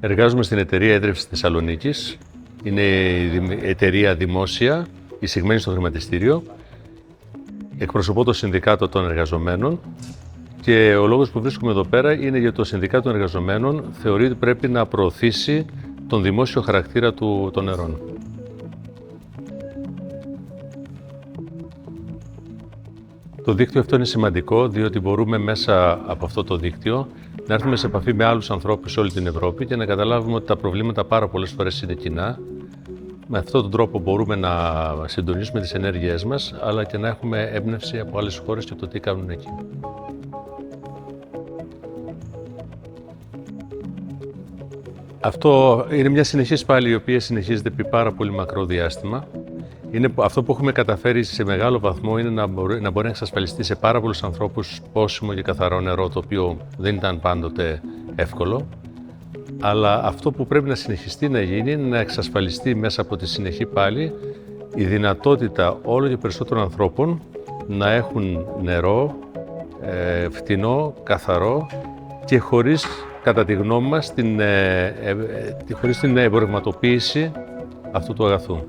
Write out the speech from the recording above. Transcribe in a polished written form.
Εργάζομαι στην εταιρεία Έδρευσης Θεσσαλονίκης. Είναι η εταιρεία δημόσια, εισηγμένη στο χρηματιστήριο. Εκπροσωπώ το Συνδικάτο των Εργαζομένων και ο λόγος που βρίσκομαι εδώ πέρα είναι γιατί το Συνδικάτο των Εργαζομένων θεωρεί ότι πρέπει να προωθήσει τον δημόσιο χαρακτήρα των νερών. Το δίκτυο αυτό είναι σημαντικό, διότι μπορούμε μέσα από αυτό το δίκτυο να έρθουμε σε επαφή με άλλους ανθρώπους σε όλη την Ευρώπη και να καταλάβουμε ότι τα προβλήματα πάρα πολλές φορές είναι κοινά. Με αυτόν τον τρόπο μπορούμε να συντονίσουμε τις ενέργειές μας, αλλά και να έχουμε έμπνευση από άλλες χώρες και το τι κάνουν εκεί. Αυτό είναι μια συνεχής πάλι η οποία συνεχίζεται επί πάρα πολύ μακρό διάστημα. Αυτό που έχουμε καταφέρει σε μεγάλο βαθμό είναι να μπορεί να εξασφαλιστεί σε πάρα πολλούς ανθρώπους πόσιμο και καθαρό νερό, το οποίο δεν ήταν πάντοτε εύκολο. Αλλά αυτό που πρέπει να συνεχιστεί να γίνει είναι να εξασφαλιστεί μέσα από τη συνεχή πάλι η δυνατότητα όλο και περισσότερων ανθρώπων να έχουν νερό φτηνό, καθαρό και χωρίς, κατά τη γνώμη μας, χωρίς την εμπορευματοποίηση αυτού του αγαθού.